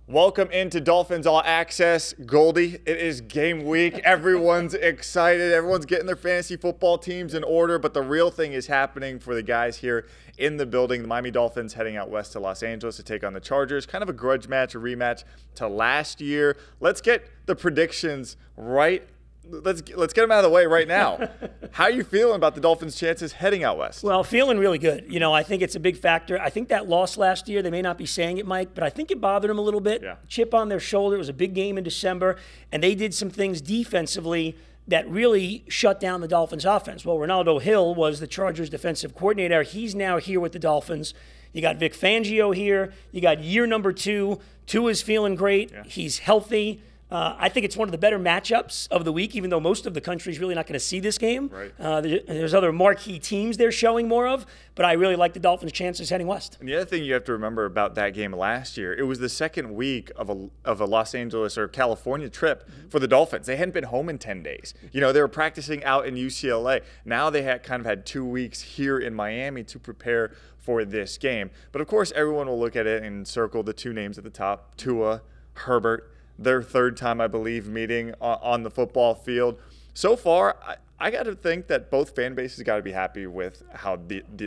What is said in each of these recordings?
Welcome into Dolphins All Access. Goldie, it is game week. Everyone's excited. Everyone's getting their fantasy football teams in order, but the real thing is happening for the guys here in the building. The Miami Dolphins heading out west to Los Angeles to take on the Chargers. Kind of a grudge match, a rematch to last year. Let's get the predictions right. Let's get them out of the way right now. How are you feeling about the Dolphins' chances heading out west? Well, feeling really good. You know, I think it's a big factor. I think that loss last year, they may not be saying it, Mike, but I think it bothered them a little bit. Yeah. Chip on their shoulder. It was a big game in December, and they did some things defensively that really shut down the Dolphins' offense. Well, Ronaldo Hill was the Chargers' defensive coordinator. He's now here with the Dolphins. You got Vic Fangio here. You got year number two. Tua's feeling great. Yeah. He's healthy. I think it's one of the better matchups of the week, even though most of the country is really not going to see this game. Right. There's other marquee teams they're showing more of, but I really like the Dolphins' chances heading west. And the other thing you have to remember about that game last year, it was the second week of a Los Angeles or California trip for the Dolphins. They hadn't been home in 10 days. You know, they were practicing out in UCLA. Now they had kind of had 2 weeks here in Miami to prepare for this game. But, of course, everyone will look at it and circle the two names at the top, Tua, Herbert. Their third time, I believe, meeting on the football field. So far, I got to think that both fan bases got to be happy with how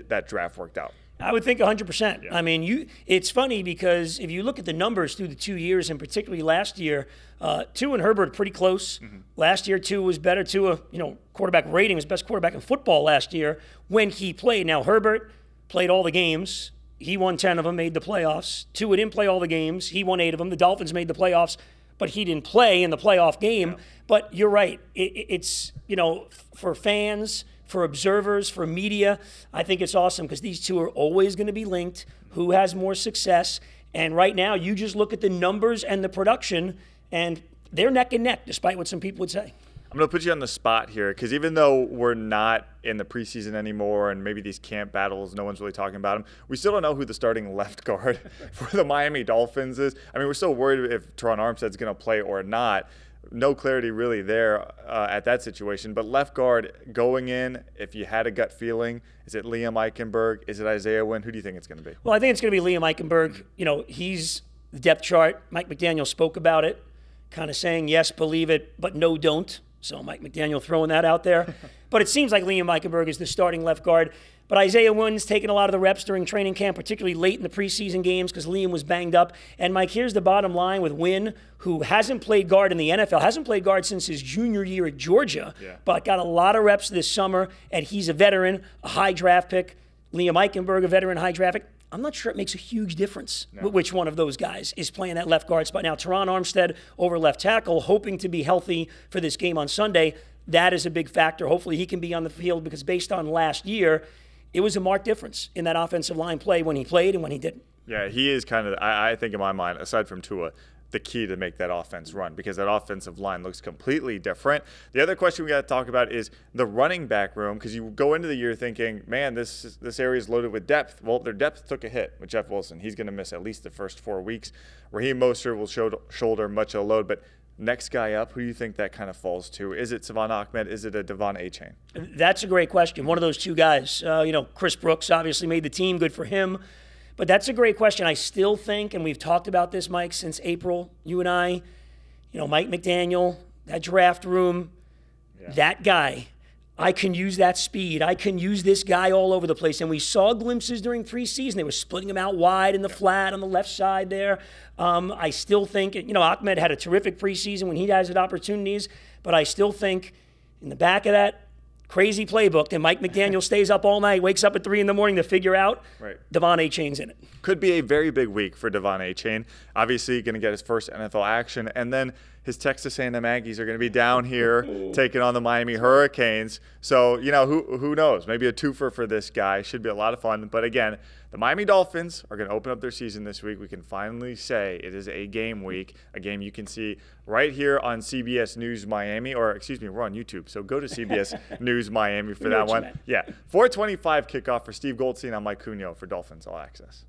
that draft worked out. I would think 100%. Yeah. I mean, it's funny because if you look at the numbers through the 2 years, and particularly last year, Tua and Herbert are pretty close. Mm-hmm. Last year, Tua was better. Tua, quarterback rating was best quarterback in football last year when he played. Now, Herbert played all the games. He won 10 of them, made the playoffs. Tua didn't play all the games. He won 8 of them. The Dolphins made the playoffs, but he didn't play in the playoff game. Yeah. But you're right. It's, for fans, for observers, for media, I think it's awesome because these two are always going to be linked. Who has more success? And right now, you just look at the numbers and the production, and they're neck and neck, despite what some people would say. I'm going to put you on the spot here because even though we're not in the preseason anymore and maybe these camp battles, no one's really talking about them, we still don't know who the starting left guard for the Miami Dolphins is. I mean, we're still worried if Teron Armstead's going to play or not. No clarity really there at that situation. But left guard going in, if you had a gut feeling, is it Liam Eichenberg? Is it Isaiah Wynn? Who do you think it's going to be? Well, I think it's going to be Liam Eichenberg. He's the depth chart. Mike McDaniel spoke about it, kind of saying, yes, believe it, but no, don't. So Mike McDaniel throwing that out there. But it seems like Liam Eichenberg is the starting left guard. But Isaiah Wynn's taken a lot of the reps during training camp, particularly late in the preseason games because Liam was banged up. And, Mike, here's the bottom line with Wynn, who hasn't played guard in the NFL, hasn't played guard since his junior year at Georgia, but got a lot of reps this summer, and he's a veteran, a high draft pick. Liam Eichenberg, a veteran, high draft pick. I'm not sure it makes a huge difference which one of those guys is playing that left guard spot. Now, Teron Armstead over left tackle, hoping to be healthy for this game on Sunday. That is a big factor. Hopefully he can be on the field because based on last year, it was a marked difference in that offensive line play when he played and when he didn't. Yeah, he is kind of, I think in my mind, aside from Tua, the key to make that offense run because that offensive line looks completely different. The other question we got to talk about is the running back room because you go into the year thinking, man, this area is loaded with depth. Well, their depth took a hit with Jeff Wilson. He's going to miss at least the first 4 weeks. Raheem Mostert will shoulder much of a load, but next guy up, who do you think that kind of falls to? Is it Savon Ahmed? Is it a Devon Achane? That's a great question. One of those two guys. Chris Brooks obviously made the team. Good for him. But that's a great question. I still think, and we've talked about this, Mike, since April, you and I, Mike McDaniel, that draft room, that guy, I can use that speed. I can use this guy all over the place. And we saw glimpses during preseason. They were splitting him out wide in the flat on the left side there. I still think, Ahmed had a terrific preseason when he has opportunities. But I still think in the back of that crazy playbook that Mike McDaniel stays up all night, wakes up at 3 in the morning to figure out, Devon Achane's in it. Could be a very big week for Devon Achane. Obviously, going to get his first NFL action. And then his Texas A&M Aggies are going to be down here taking on the Miami Hurricanes. So, who knows? Maybe a twofer for this guy. Should be a lot of fun. But again, the Miami Dolphins are going to open up their season this week. We can finally say it is a game week, a game you can see right here on CBS News Miami, or excuse me, we're on YouTube. So go to CBS News Miami for that one. Yeah, 4:25 kickoff for Steve Goldstein. I'm Mike Cunio for Dolphins All Access.